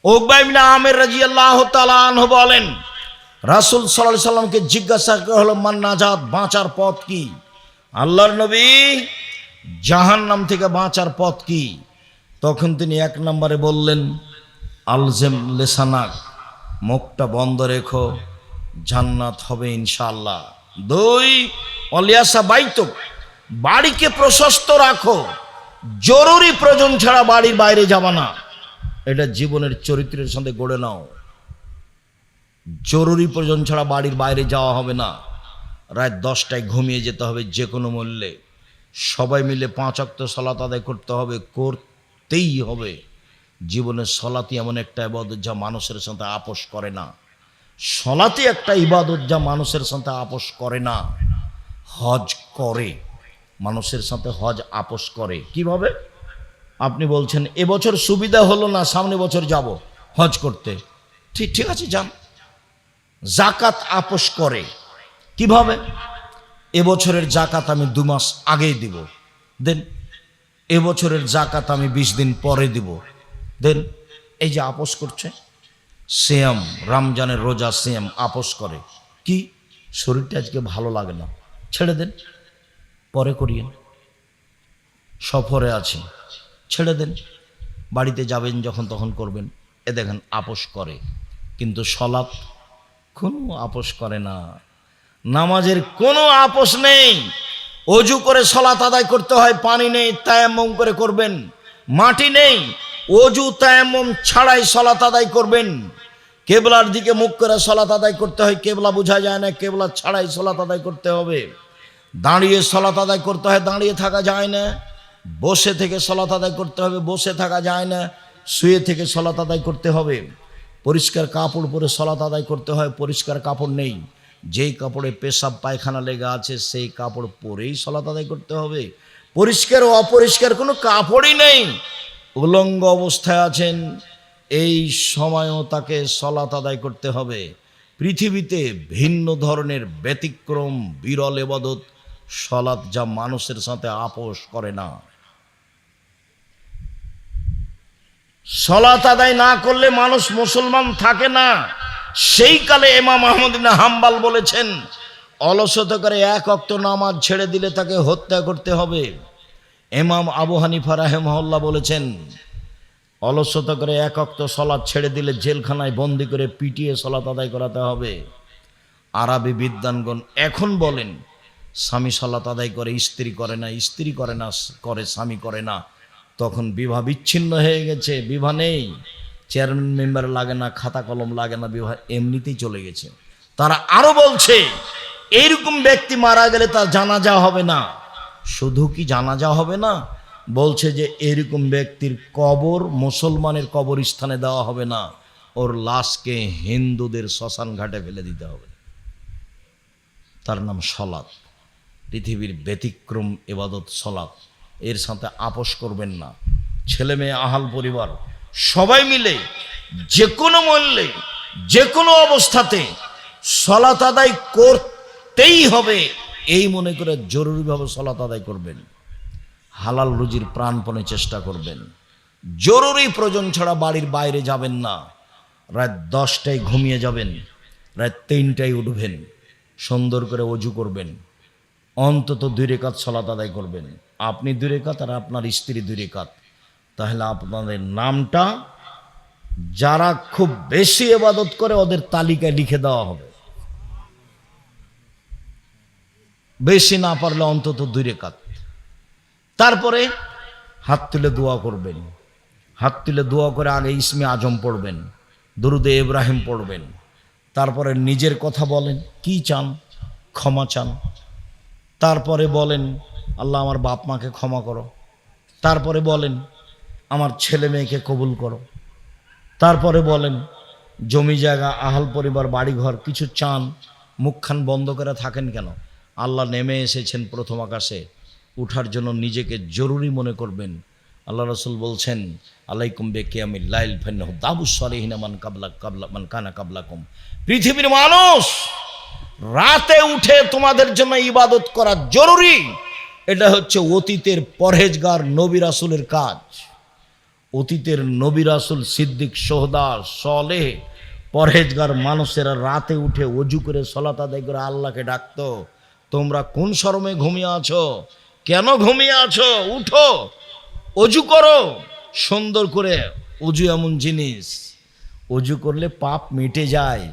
উকবা ইবনে আমির রাদিয়াল্লাহু তাআলা আনহু বলেন, রাসূল সাল্লাল্লাহু আলাইহি সাল্লামকে জিজ্ঞাসা করা হলো, মান নাজাত, বাঁচার পথ কি? আল্লাহর নবী, জাহান্নাম থেকে বাঁচার পথ কি? তখন তিনি এক নম্বরে বললেন, আলজেম লিসানাক, মুখটা বন্ধ রেখো, জান্নাত হবে ইনশাআল্লাহ। দুই, অলিয়াসা বাইতুক, বাড়িকে প্রশস্ত রাখো, জরুরি প্রয়োজন ছাড়া বাড়ির বাইরে যাবা না। এটা জীবনের চরিত্রের সাথে গড়ে নাও। জরুরি প্রয়োজন ছাড়া বাড়ির বাইরে যাওয়া হবে না। রাত 10টায় ঘুমিয়ে যেতে হবে যে কোনো মূল্যে। সবাই মিলে 5 ওয়াক্ত সালাত আদায় করতে হবে, করতেই হবে। জীবনের সলাতি এমন একটা ইবাদত যা মানুষের সাথে আপোষ করে না। সলাতি একটা ইবাদত যা মানুষের সাথে আপোষ করে না। হজ করে, মানুষের সাথে হজ আপোষ করে। কিভাবে? আপনি বলছেন এবছর সুবিধা হলো না, সামনে বছর যাব হজ করতে, ঠিক আছে যান। জাকাত আপোষ করে। কিভাবে? এবছরের জাকাত আমি 2 মাস আগেই দিব, দেন। এবছরের জাকাত আমি 20 দিন পরে দিব, দেন। এই যে আপোষ করছে। সিয়াম, রমজানের রোজা, সিয়াম আপোষ করে। কি? শরীরটা আজকে ভালো লাগে না, ছেড়ে দেন, পরে করিয়েন। সফরে আছি, ছেড়ে দেন, বাড়িতে যাবেন যখন তখন করবেন। এ দেখেন আপোষ করে। কিন্তু সলাত কোনো আপোষ করে না। নামাজের কোনো আপোষ নেই। অজু করে সলাত আদায় করতে হয়, পানি নেই, তায়াম্মুম করে করবেন। মাটি নেই, অজু তায়াম্মুম ছাড়াই সলাত আদায় করবেন। কেবলার দিকে মুখ করে সলাত আদায় করতে হয়, কেবলা বোঝা যায় না, কেবলা ছাড়াই সলাত আদায় করতে হবে। দাঁড়িয়ে সলাত আদায় করতে হয়, দাঁড়িয়ে থাকা যায় না। বসে থেকে সলাত আদায় করতে হবে, বসে থাকা যায় না। শুয়ে থেকে সলাত আদায় করতে হবে। পরিষ্কার কাপড় পরে সলাত আদায় করতে হয়, পরিষ্কার কাপড় নেই। যেই কাপড়ে পেশাব পায়খানা লেগে আছে সেই কাপড় পরেই সলাত আদায় করতে হবে। পরিষ্কার ও অপরিষ্কার কোনো কাপড়ই নেই, উলঙ্গ অবস্থায় আছেন, এই সময়ও তাকে সলাত আদায় করতে হবে। পৃথিবীতে ভিন্ন ধরনের ব্যতিক্রম বিরল ইবাদত সলাত যা মানুষের সাথে আপোষ করে না। সলাত আদায় না করলে মানুষ মুসলমান থাকে না। সেই কালে ইমাম আহমদ ইবনে হাম্বল বলেছেন, অলসতা করে 1 ওয়াক্ত নামাজ ছেড়ে দিলে তাকে হত্যা করতে হবে। ইমাম আবু হানিফা রাহিমাহুল্লাহ বলেছেন, অলসতা করে 1 ওয়াক্ত সালাত ছেড়ে দিলে জেলখানায় বন্দি করে পিটিয়ে সালাত আদায় করাতে হবে। আরবি বিদ্বানগণ এখন বলেন, স্বামী সালাত আদায় করে, স্ত্রী করে না, স্ত্রী করে না, করে স্বামী করে না, তখন বিবাহ বিচ্ছিন্ন হয়ে গেছে। বিবাহ নেই, চেয়ারম্যান মেম্বার লাগে না, খাতা কলম লাগে না, বিবাহ এমনিতেই চলে গেছে। তারা আরো বলছে, এইরকম ব্যক্তি মারা গেলে তার জানাজা হবে না। শুধু কি জানাজা হবে না, বলছে যে এরকম ব্যক্তির কবর মুসলমানের কবরস্থানে দেওয়া হবে না, ওর লাশকে হিন্দুদের শ্মশান ঘাটে ফেলে দিতে হবে। তার নাম সলাত। পৃথিবীর ব্যতিক্রম ইবাদত সলাত, এর সাথে আপোষ করবেন না। ছেলে মেয়ে, আহাল পরিবার সবাই মিলে যে কোনো মূল্যে যে কোনো অবস্থাতে সলাত আদায় করতেই হবে, এই মনে করে জরুরিভাবে সলাত আদায় করবেন। হালাল রুজির প্রাণপণে চেষ্টা করবেন। জরুরি প্রয়োজন ছাড়া বাড়ির বাইরে যাবেন না। রাত 10টায় ঘুমিয়ে যাবেন, রাত 3টায় উঠবেন, সুন্দর করে অজু করবেন, অন্তত 2 রাকাত সালাত আদায় করবেন। আপনি 2 রাকাত আর আপনার স্ত্রী 2 রাকাত। তাহলে আপনাদের নামটা যারা খুব বেশি ইবাদত করে ওদের তালিকায় লিখে দেওয়া হবে। বেশি না পারলে অন্তত 2 রাকাত। তারপরে হাত তুলে দোয়া করবেন। হাত তুলে দোয়া করে আগে ইসমে আজম পড়বেন, দুরুদে ইব্রাহিম পড়বেন। তারপরে নিজের কথা বলেন, কি চান, ক্ষমা চান। তারপরে বলেন, আল্লাহ আমার বাপ মাকে ক্ষমা করো। তারপরে বলেন, আমার ছেলে মেয়েকে কবুল করো। তারপরে বলেন, জমি জায়গা, আহাল পরিবার, বাড়িঘর কিছু চান। মুখখান বন্ধ করে থাকেন কেন? আল্লাহ নেমে এসেছেন প্রথম আকাশে, উঠার জন্য নিজেকে জরুরি মনে করবেন। আল্লাহ রাসূল বলছেন, আলাইকুম বিকিয়ামিল লাইল ফান্নাহু দাবুস সালিহিন মান কানা কাবলাকুম। পৃথিবীর মানুষ, রাতে উঠে তোমাদের জন্য ইবাদত করা জরুরি। এটা হচ্ছে অতীতের পরহেজগার নবী রাসূলের কাজ। অতীতের নবী রাসূল সিদ্দিক সোহদা সলেহ পরহেজগার মানুষেরা রাতে উঠে অজু করে সলাত আদায় করে আল্লাহকে ডাকতো। তোমরা কোন শরমে ঘুমিয়ে আছো? কেন ঘুমিয়ে আছো? উঠো, অজু করো সুন্দর করে। অজু এমন জিনিস, অজু করলে পাপ মিটে যায়,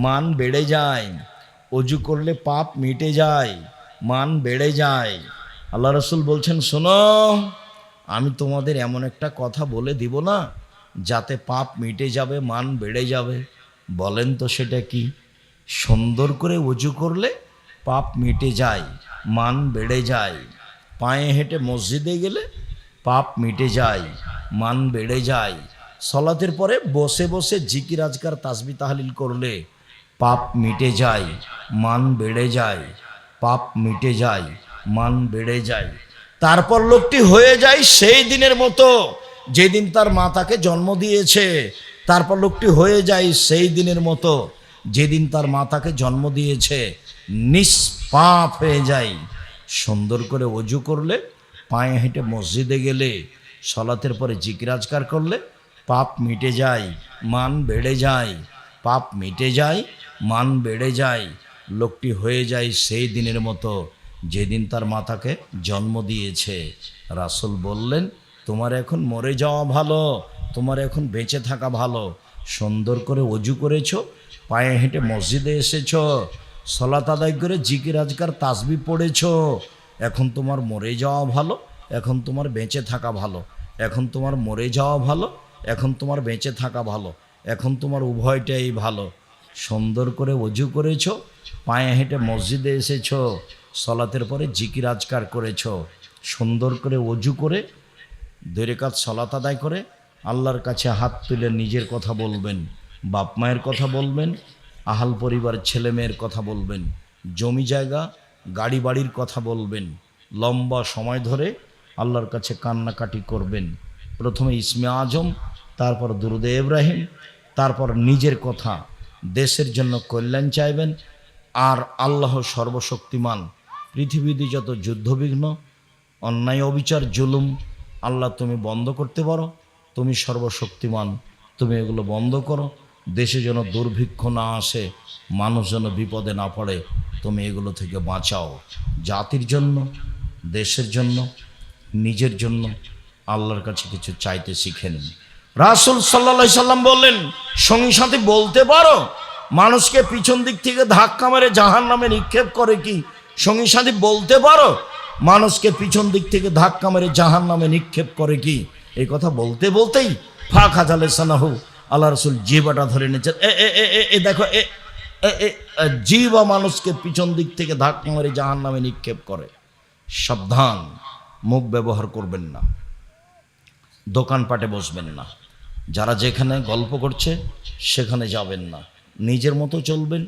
মান বেড়ে যায়। অজু করলে পাপ মিটে যায়, মান বেড়ে যায়। আল্লাহ রসুল বলছেন, শোনো, আমি তোমাদের এমন একটা কথা বলে দিব না যাতে পাপ মিটে যাবে, মান বেড়ে যাবে। বলেন তো সেটা কি? সুন্দর করে অজু করলে পাপ মিটে যায়, মান বেড়ে যায়। পায়ে হেঁটে মসজিদে গেলে পাপ মিটে যায়, মান বেড়ে যায়। সলাতের পরে বসে বসে জিকির আজকার তাসবি তাহলিল করলে পাপ মিটে যায়, মান বেড়ে যায়। পাপ মিটে যায়, মান বেড়ে যায়। তারপর লোকটি হয়ে যায় সেই দিনের মতো যেদিন তার মাতাকে জন্ম দিয়েছে। তারপর লোকটি হয়ে যায় সেই দিনের মতো যেদিন তার মাতাকে জন্ম দিয়েছে, নিষ্পাপ হয়ে যায়। সুন্দর করে অজু করলে, পায়ে হেঁটে মসজিদে গেলে, সলাতের পরে জিকির আজকার করলে পাপ মিটে যায়, মান বেড়ে যায়। পাপ মিটে যায়, মান বেড়ে যায়। লোকটি হয়ে যায় সেই দিনের মতো যেদিন তার মাতাকে জন্ম দিয়েছে। রাসূল বললেন, তোমার এখন মরে যাওয়া ভালো, তোমার এখন বেঁচে থাকা ভালো। সুন্দর করে অজু করেছো, পায়ে হেঁটে মসজিদে এসেছো, সলাত আদায় করে জিকির আজকার তাসবি পড়েছো। এখন তোমার মরে যাওয়া ভালো, এখন তোমার বেঁচে থাকা ভালো। এখন তোমার মরে যাওয়া ভালো, এখন তোমার বেঁচে থাকা ভালো। এখন তোমার উভয়টাই ভালো। সুন্দর করে অজু করেছো, পায়ে হেঁটে মসজিদে এসেছো, সলাতের পরে জিকির আজকার করেছো। সুন্দর করে অজু করে 2 রাকাত সলাত আদায় করে আল্লাহর কাছে হাত তুলে নিজের কথা বলবেন, বাপ মায়ের কথা বলবেন, আহাল পরিবার ছেলে মেয়ের কথা বলবেন, জমি জায়গা গাড়ি বাড়ির কথা বলবেন। লম্বা সময় ধরে আল্লাহর কাছে কান্নাকাটি করবেন। প্রথমে ইসমে আজম, তারপর দুরুদে ইব্রাহিম, তারপর নিজের কথা, দেশের জন্য কল্যাণ চাইবেন। আর আল্লাহ সর্বশক্তিমান, পৃথিবীতে যত যুদ্ধবিঘ্ন, অন্যায় অবিচার জুলুম, আল্লাহ তুমি বন্ধ করতে পারো, তুমি সর্বশক্তিমান, তুমি এগুলো বন্ধ করো। দেশে যেন দুর্ভিক্ষ না আসে, মানুষ যেন বিপদে না পড়ে, তুমি এগুলো থেকে বাঁচাও। জাতির জন্য, দেশের জন্য, নিজের জন্য আল্লাহর কাছে কিছু চাইতে শিখেন। রাসূল সাল্লাল্লাহু আলাইহি সাল্লাম বললেন, সঙ্গী সাথী বলতে পারো মানুষকে পিছন দিক থেকে ধাক্কা মেরে জাহান্নামে নিক্ষেপ করে কি? সঙ্গী সাথী বলতে পারো মানুষকে পিছন দিক থেকে ধাক্কা মেরে জাহান্নামে নিক্ষেপ করে কি? এই কথা বলতে বলতেই ফাঁকা জালে সানাহু, আল্লাহ রসুল জিহ্বাটা ধরে নিয়েছেন। এ দেখো, জিহ্বা মানুষকে পিছন দিক থেকে ধাক্কা মেরে জাহান্নামে নিক্ষেপ করে। সাবধান, মুখ ব্যবহার করবেন না, দোকানপাটে বসবেন না, যারা যেখানে গল্প করছে সেখানে যাবেন না। নিজের মতো চলবেন,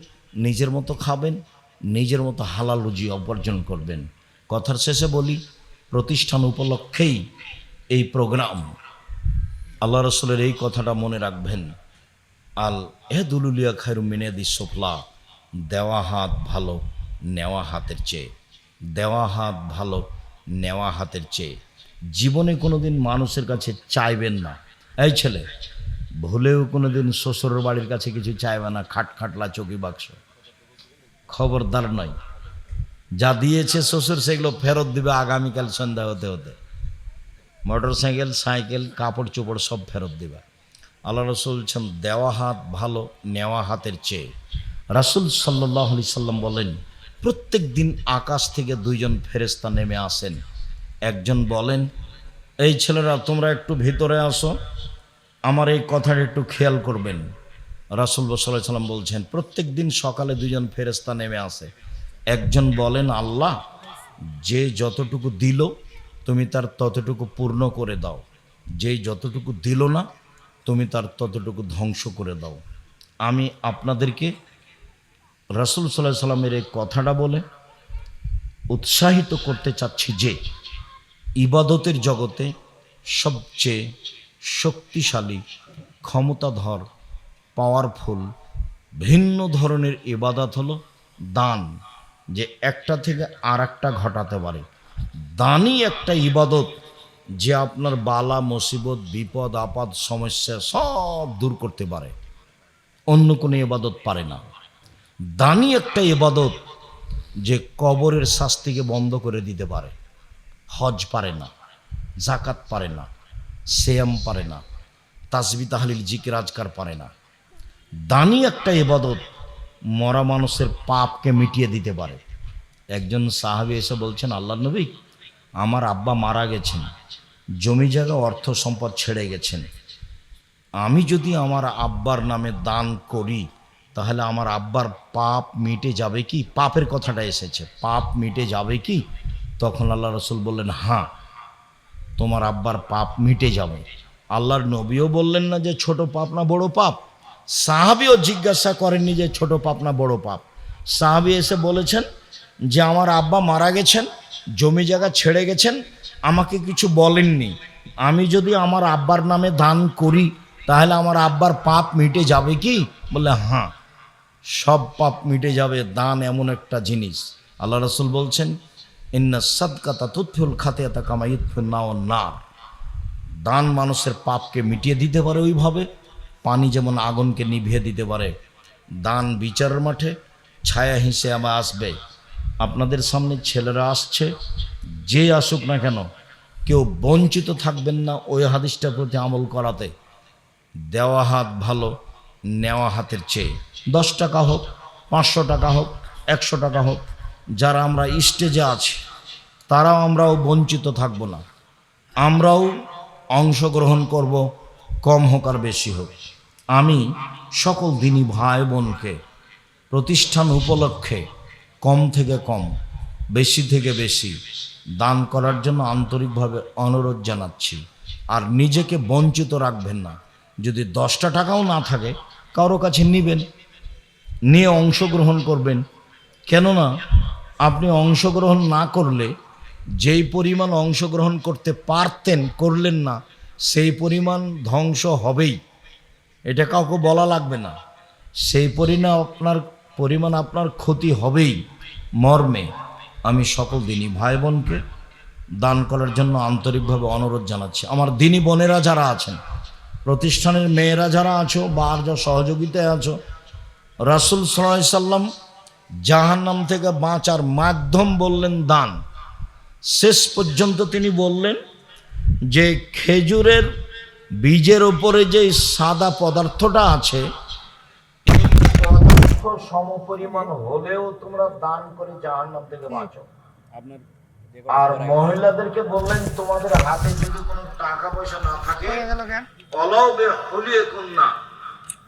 নিজের মতো খাবেন, নিজের মতো হালাল রুজি উপার্জন করবেন। কথার শেষে বলি, প্রতিষ্ঠান উপলক্ষেই এই প্রোগ্রাম। আল্লাহ রসুলের এই কথাটা মনে রাখবেন, আল এহদুলুলিয়া খায়রুম মিন ইয়াদিস সুফলা, দেওয়া হাত ভালো নেওয়া হাতের চেয়ে। দেওয়া হাত ভালো নেওয়া হাতের চেয়ে। জীবনে কোনোদিন মানুষের কাছে চাইবেন না। এই ছেলে, ভুলেও কোনোদিন শ্বশুরের বাড়ির কাছে কিছু চাইবে না, খাটখাটলা চৌকি বাক্স, খবরদার নয়। যা দিয়েছে শ্বশুর সেগুলো ফেরত দিবে আগামীকাল সন্ধ্যা হতে হতে। মোটর সাইকেল, সাইকেল, কাপড় চোপড় সব ফেরত দিবে। আল্লাহ রসুল বলছেন, দেওয়া হাত ভালো নেওয়া হাতের চেয়ে। রাসূল সাল্লাল্লাহু আলাইহি সাল্লাম বলেন, প্রত্যেক দিন আকাশ থেকে 2 জন ফেরেশতা নেমে আসেন। একজন বলেন, এই ছেলেরা তোমরা একটু ভিতরে আসো, আমার এই কথাটা একটু খেয়াল করবেন। রাসূল সাল্লাল্লাহু আলাইহি সাল্লাম বলছেন, প্রত্যেক দিন সকালে 2 জন ফেরেশতা নেমে আসে। একজন বলেন, আল্লাহ যে যতটুকু দিল তুমি তার ততটুকু পূর্ণ করে দাও, যে যতটুকু দিল না তুমি তার ততটুকু ধ্বংস করে দাও। আমি আপনাদেরকে রাসূল সাল্লাল্লাহু আলাইহি সাল্লামের এই কথাটা বলে উৎসাহিত করতে চাচ্ছি যে ইবাদতের জগতে সবচেয়ে শক্তিশালী, ক্ষমতাধর, পাওয়ারফুল, ভিন্ন ধরনের ইবাদত হলো দান, যে একটা থেকে আর একটা ঘটাতে পারে। দানই একটা ইবাদত, যে আপনার বালা মুসিবত বিপদ আপদ সমস্যা সব দূর করতে পারে, অন্য কোনো ইবাদত পারে না। দানি একটা ইবাদত যে কবরের শাস্তিকে বন্ধ করে দিতে পারে। হজ পারে না, জাকাত পারে না, সিয়াম পারে না, তাসবিহ তাহলিল জিকির আজকার পারে না। দানি একটা ইবাদত মরা মানুষের পাপকে মিটিয়ে দিতে পারে। একজন সাহাবী এসে বলছেন, আল্লাহর নবী, আমার আব্বা মারা গেছেন, জমি জায়গা অর্থ সম্পদ ছেড়ে গেছেন, আমি যদি আমার আব্বার নামে দান করি তাহলে আমার আব্বার পাপ মিটে যাবে কি? পাপের কথাটা এসেছে, পাপ মিটে যাবে কি? তখন আল্লাহ রসুল বললেন, হ্যাঁ, তোমার আব্বার পাপ মিটে যাবে। আল্লাহর নবীও বললেন না যে ছোট পাপ না বড় পাপ, সাহাবীও জিজ্ঞাসা করেননি যে ছোট পাপ না বড় পাপ। সাহাবী এসে বলেছেন যে আমার আব্বা মারা গেছেন, জমি জায়গা ছেড়ে গেছেন, আমাকে কিছু বলেননি, আমি যদি আমার আব্বার নামে দান করি তাহলে আমার আব্বার পাপ মিটে যাবে কি? বলে হ্যাঁ, সব পাপ মিটে যাবে। দান এমন একটা জিনিস, আল্লাহ রসুল বলছেন, ইন্না সাদকাতা তুতফিউল খাতিয়াতা কামা ইউতফিউন নার। দান মানুষের পাপকে মিটিয়ে দিতে পারে ওইভাবে পানি যেমন আগুনকে নিভিয়ে দিতে পারে। দান বিচারের মাঠে ছায়া হিসেবে আসবে। আপনাদের সামনে ছেলেরা আসছে, যে আসুক না কেন, কেউ বঞ্চিত থাকবেন না ওই হাদিসটার প্রতি আমল করাতে। দেওয়া হাত ভালো নেওয়া হাতের চেয়ে। 10 টাকা হোক, 500 টাকা হোক, 100 টাকা হোক, যারা আমরা স্টেজে আছি আমরাও বঞ্চিত থাকব না, আমরাও অংশগ্রহণ করব, কম হোক আর বেশি হোক। আমি সকল দিনী ভাই বোনকে প্রতিষ্ঠান উপলক্ষে কম থেকে কম, বেশি থেকে বেশি দান করার জন্য আন্তরিকভাবে অনুরোধ জানাচ্ছি। আর নিজেকে বঞ্চিত রাখবেন না। যদি 10টা টাকাও না থাকে, কারো কাছে নিবেন, নিয়ে অংশগ্রহণ করবেন। কেননা আপনি অংশগ্রহণ না করলে যেই পরিমাণ অংশগ্রহণ করতে পারতেন, করলেন না, সেই পরিমাণ ধ্বংস হবেই, এটা কাউকে বলা লাগবে না। সেই পরিমাণ আপনার ক্ষতি হবেই। মর্মে আমি সকল দিনী ভাই বোনকে দান করার জন্য আন্তরিকভাবে অনুরোধ জানাচ্ছি। আমার দিনী বোনেরা যারা আছেন, প্রতিষ্ঠানের মেয়েরা যারা আছো বা আর যা সহযোগিতায় আছো, রাসূল সাল্লাল্লাহু আলাইহি সাল্লাম জাহান্নাম থেকে বাঁচার মাধ্যম বললেন দান। শেষ পর্যন্ত তিনি বললেন যে খেজুরের বীজের ওপরে যে সাদা পদার্থটা আছে, এই পদার্থ সমপরিমাণ হলেও তোমরা দান করে জাহান্নাম থেকে বাঁচো। আর মহিলাদেরকে বললেন, তোমাদের হাতে যদি কোনো টাকা পয়সা না থাকে,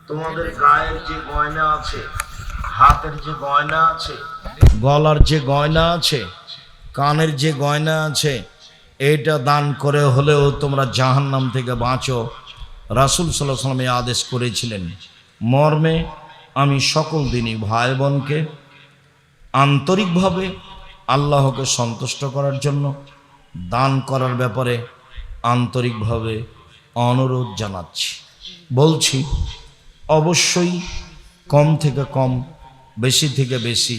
তোমাদের গায়ের যে গয়না আছে, হাতের যে গয়না আছে, গলার যে গয়না আছে, কানের যে গয়না আছে, এটা দান করে হলেও তোমরা জাহান্নাম থেকে বাঁচো। রাসূল সাল্লাল্লাহু আলাইহি ওয়াসাল্লাম আদেশ করেছিলেন। মর্মে আমি সকল দিনী ভাই বোনকে আন্তরিকভাবে আল্লাহকে সন্তুষ্ট করার জন্য দান করার ব্যাপারে আন্তরিকভাবে অনুরোধ জানাচ্ছি। বলছি, অবশ্যই কম থেকে কম, বেশি থেকে বেশি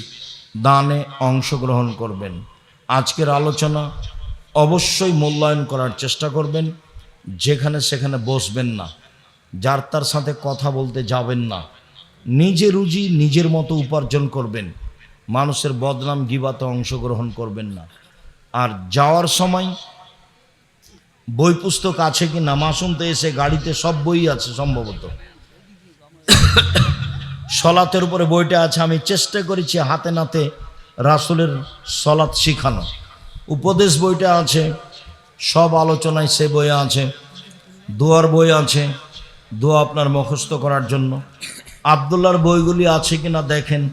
দানে অংশগ্রহণ করবেন। আজকের আলোচনা অবশ্যই মূল্যায়ন করার চেষ্টা করবেন। যেখানে সেখানে বসবেন না, যার তার সাথে কথা বলতে যাবেন না। নিজে রুজি নিজের মতো উপার্জন করবেন, মানুষের বদনাম গিবাতে অংশগ্রহণ করবেন না। আর যাওয়ার সময় বই পুস্তক আছে কি না, মাসুমতে এসে গাড়িতে সব বই আছে সম্ভবত, সলাতের উপরে বইটা আছে। আমি চেষ্টা করেছি হাতে নাতে রাসূলের সলাত শিখানো। উপদেশ বইটা আছে, সব আলোচনায় সে বই আছে। দোয়ার বই আছে, দোয়া আপনার মুখস্থ করার জন্য। আব্দুল্লাহর বইগুলি আছে কিনা দেখেন।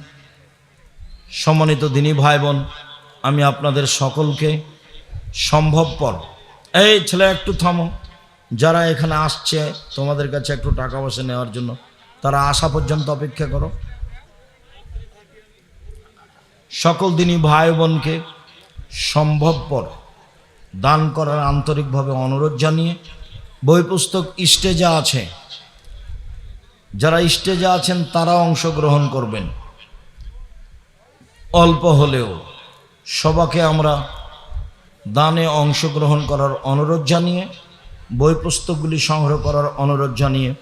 সম্মানিত দিনী ভাই বোন, আমি আপনাদের সকলকে সম্ভবপর, এই ছেলে একটু থামো, যারা এখানে আসছে তোমাদের কাছে একটু টাকা পয়সা নেওয়ার জন্য, তারা আসা পর্যন্ত অপেক্ষা করো। সকল দিনী ভাই বোনকে সম্ভবপর দান করার আন্তরিকভাবে অনুরোধ জানিয়ে, বই পুস্তক স্টেজে আছে, যারা স্টেজে আছেন তারা অংশগ্রহণ করবেন। অল্প হলেও সবাকে আমরা দানে অংশগ্রহণ করার অনুরোধ জানিয়ে, বই পুস্তকগুলি সংগ্রহ করার অনুরোধ জানিয়ে